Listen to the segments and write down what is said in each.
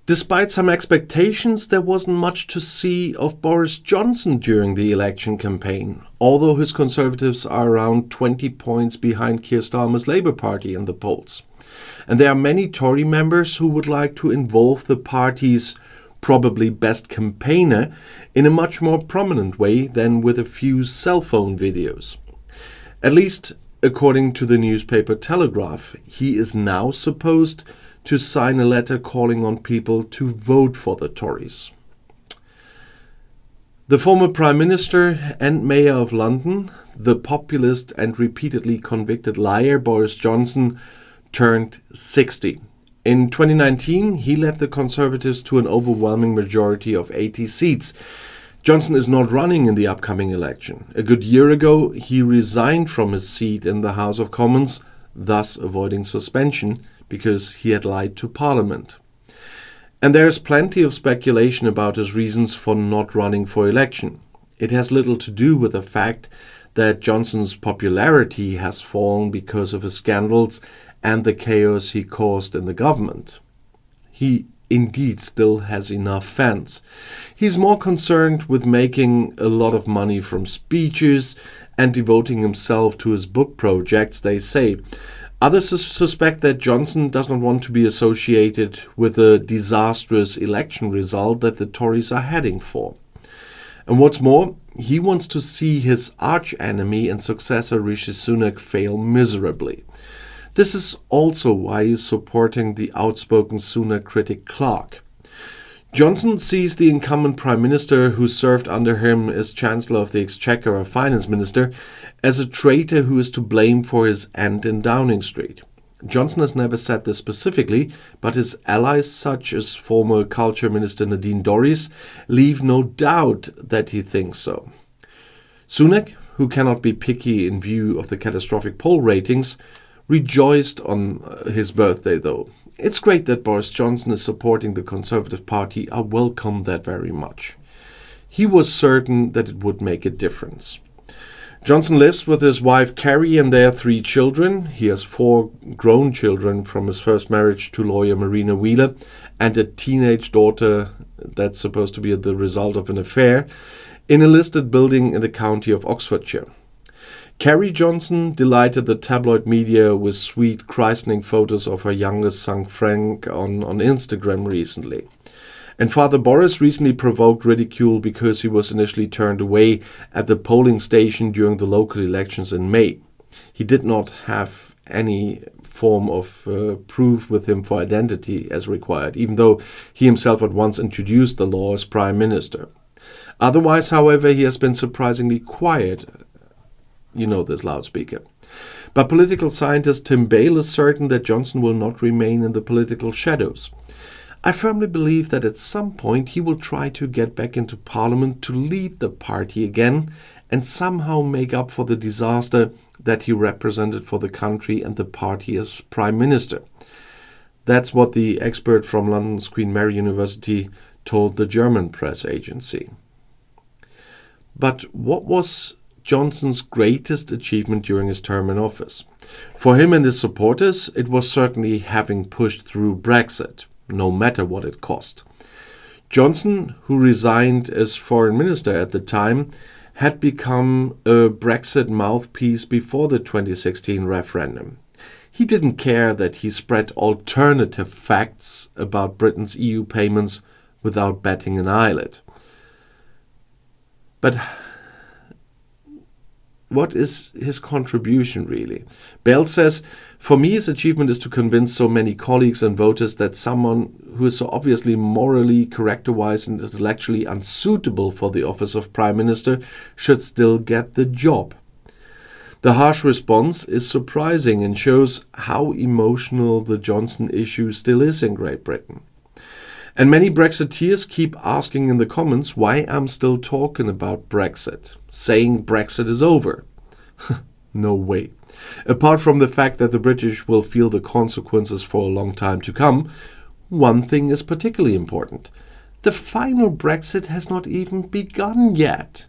Despite some expectations, there wasn't much to see of Boris Johnson during the election campaign, although his Conservatives are around 20 points behind Keir Starmer's Labour Party in the polls. And there are many Tory members who would like to involve the party's probably best campaigner in a much more prominent way than with a few cell phone videos. At least, according to the newspaper Telegraph, he is now supposed to sign a letter calling on people to vote for the Tories. The former Prime Minister and Mayor of London, the populist and repeatedly convicted liar Boris Johnson, turned 60. In 2019, he led the Conservatives to an overwhelming majority of 80 seats. Johnson is not running in the upcoming election. A good year ago, he resigned from his seat in the House of Commons, thus avoiding suspension, because he had lied to Parliament. And there is plenty of speculation about his reasons for not running for election. It has little to do with the fact that Johnson's popularity has fallen because of his scandals and the chaos he caused in the government. He indeed still has enough fans. He's more concerned with making a lot of money from speeches and devoting himself to his book projects, they say. Others suspect that Johnson does not want to be associated with the disastrous election result that the Tories are heading for. And what's more, he wants to see his arch-enemy and successor Rishi Sunak fail miserably. This is also why he's supporting the outspoken Sunak critic Clark. Johnson sees the incumbent Prime Minister, who served under him as Chancellor of the Exchequer or Finance Minister, as a traitor who is to blame for his end in Downing Street. Johnson has never said this specifically, but his allies, such as former Culture Minister Nadine Dorries, leave no doubt that he thinks so. Sunak, who cannot be picky in view of the catastrophic poll ratings, rejoiced on his birthday, though. It's great that Boris Johnson is supporting the Conservative Party. I welcome that very much. He was certain that it would make a difference. Johnson lives with his wife Keir and their 3 children. He has 4 grown children from his first marriage to lawyer Marina Wheeler and a teenage daughter that's supposed to be the result of an affair in a listed building in the county of Oxfordshire. Keir Johnson delighted the tabloid media with sweet christening photos of her youngest son Frank on Instagram recently. And Father Boris recently provoked ridicule because he was initially turned away at the polling station during the local elections in May. He did not have any form of proof with him for identity as required, even though he himself had once introduced the law as Prime Minister. Otherwise, however, he has been surprisingly quiet. You know this loudspeaker. But political scientist Tim Bale is certain that Johnson will not remain in the political shadows. I firmly believe that at some point he will try to get back into Parliament to lead the party again and somehow make up for the disaster that he represented for the country and the party as Prime Minister. That's what the expert from London's Queen Mary University told the German press agency. But what was Johnson's greatest achievement during his term in office? For him and his supporters, it was certainly having pushed through Brexit, no matter what it cost. Johnson, who resigned as foreign minister at the time, had become a Brexit mouthpiece before the 2016 referendum. He didn't care that he spread alternative facts about Britain's EU payments without batting an eyelid. But what is his contribution really? Bale says, "For me, his achievement is to convince so many colleagues and voters that someone who is so obviously morally, character-wise and intellectually unsuitable for the office of Prime Minister should still get the job." The harsh response is surprising and shows how emotional the Johnson issue still is in Great Britain. And many Brexiteers keep asking in the comments why I'm still talking about Brexit, saying Brexit is over. No way. Apart from the fact that the British will feel the consequences for a long time to come, one thing is particularly important. The final Brexit has not even begun yet.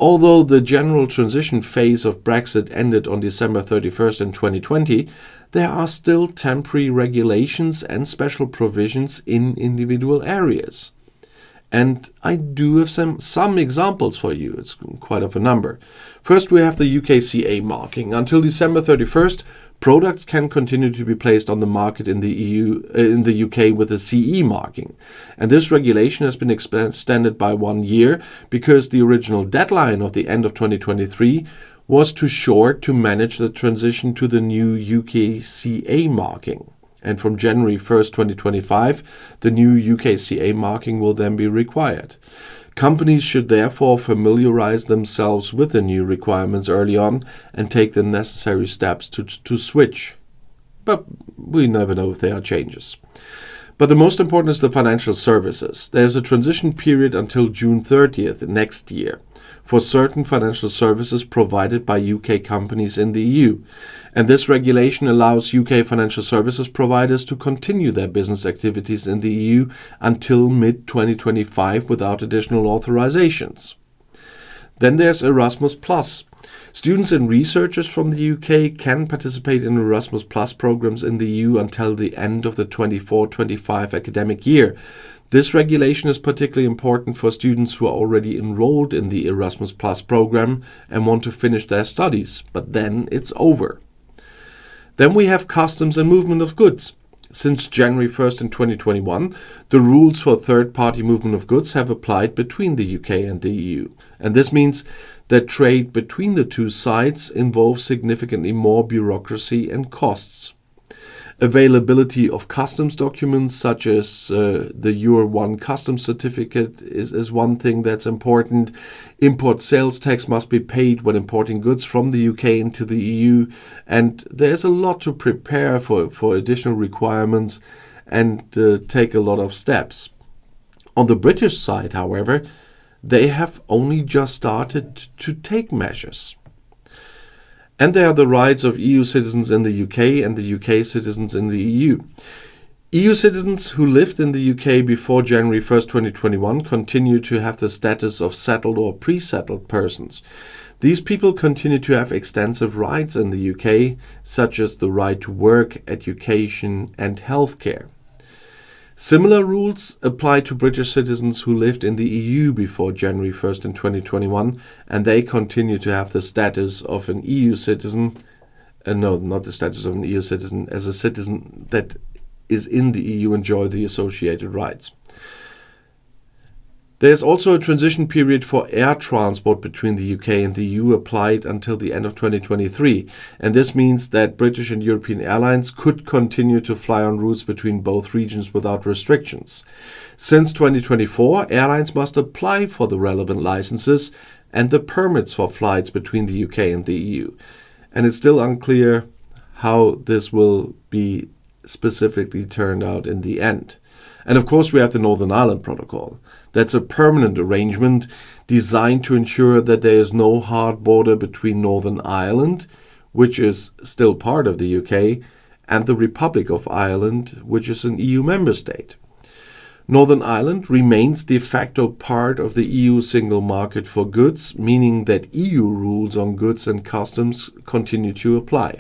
Although the general transition phase of Brexit ended on December 31st in 2020, there are still temporary regulations and special provisions in individual areas. And I do have some examples for you. It's quite of a number. First, we have the UKCA marking. Until December 31st, products can continue to be placed on the market in the UK with a CE marking. And this regulation has been extended by 1 year because the original deadline of the end of 2023 was too short to manage the transition to the new UKCA marking. And from January 1st, 2025, the new UKCA marking will then be required. Companies should therefore familiarize themselves with the new requirements early on and take the necessary steps to switch. But we never know if there are changes. But the most important is the financial services. There's a transition period until June 30th next year for certain financial services provided by UK companies in the EU. And this regulation allows UK financial services providers to continue their business activities in the EU until mid-2025 without additional authorizations. Then there's Erasmus+. Students and researchers from the UK can participate in Erasmus Plus programs in the EU until the end of the 24-25 academic year. This regulation is particularly important for students who are already enrolled in the Erasmus Plus program and want to finish their studies, but then it's over. Then we have customs and movement of goods. Since January 1st in 2021, the rules for third-party movement of goods have applied between the UK and the EU. And this means that trade between the two sides involves significantly more bureaucracy and costs. Availability of customs documents such as the Euro 1 customs certificate is one thing that's important. Import sales tax must be paid when importing goods from the UK into the EU. And there's a lot to prepare for additional requirements and take a lot of steps. On the British side, however, they have only just started to take measures. And there are the rights of EU citizens in the UK and the UK citizens in the EU. EU citizens who lived in the UK before January 1st, 2021 continue to have the status of settled or pre-settled persons. These people continue to have extensive rights in the UK, such as the right to work, education and healthcare. Similar rules apply to British citizens who lived in the EU before January 1st in 2021, and they continue to have the status of an EU citizen. No, not the status of an EU citizen, as a citizen that is in the EU enjoy the associated rights. There is also a transition period for air transport between the UK and the EU applied until the end of 2023, and this means that British and European airlines could continue to fly on routes between both regions without restrictions. Since 2024, airlines must apply for the relevant licenses and the permits for flights between the UK and the EU, and it's still unclear how this will be specifically turned out in the end. And of course we have the Northern Ireland Protocol. That's a permanent arrangement designed to ensure that there is no hard border between Northern Ireland, which is still part of the UK, and the Republic of Ireland, which is an EU member state. Northern Ireland remains de facto part of the EU single market for goods, meaning that EU rules on goods and customs continue to apply.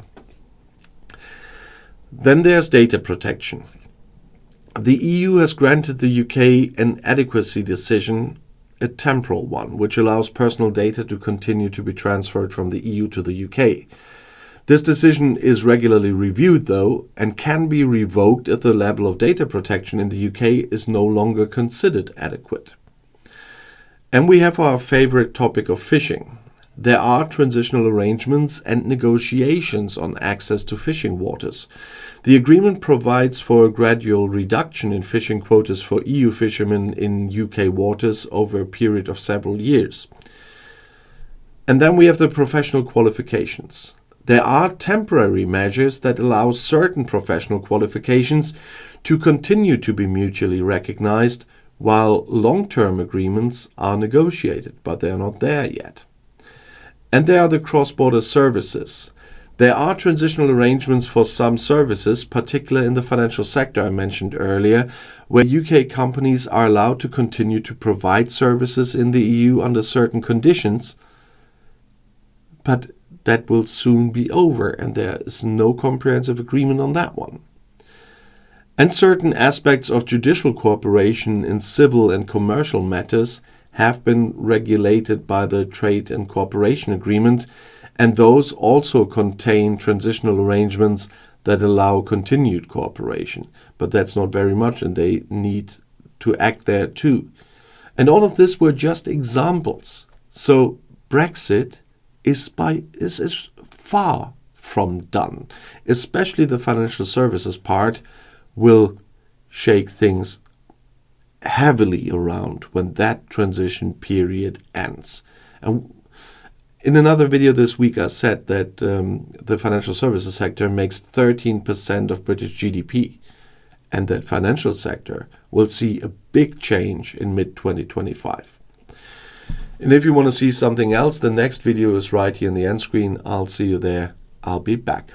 Then there's data protection. The EU has granted the UK an adequacy decision, a temporal one, which allows personal data to continue to be transferred from the EU to the UK. This decision is regularly reviewed, though, and can be revoked if the level of data protection in the UK is no longer considered adequate. And we have our favorite topic of fishing. There are transitional arrangements and negotiations on access to fishing waters. The agreement provides for a gradual reduction in fishing quotas for EU fishermen in UK waters over a period of several years. And then we have the professional qualifications. There are temporary measures that allow certain professional qualifications to continue to be mutually recognized, while long-term agreements are negotiated, but they are not there yet. And there are the cross-border services. There are transitional arrangements for some services, particularly in the financial sector I mentioned earlier, where UK companies are allowed to continue to provide services in the EU under certain conditions, but that will soon be over, and there is no comprehensive agreement on that one. And certain aspects of judicial cooperation in civil and commercial matters have been regulated by the Trade and Cooperation Agreement, and those also contain transitional arrangements that allow continued cooperation. But that's not very much, and they need to act there too. And all of this were just examples. So Brexit is far from done. Especially the financial services part will shake things heavily around when that transition period ends. And in another video this week, I said that the financial services sector makes 13% of British GDP, and that financial sector will see a big change in mid-2025. And if you want to see something else, the next video is right here in the end screen. I'll see you there. I'll be back.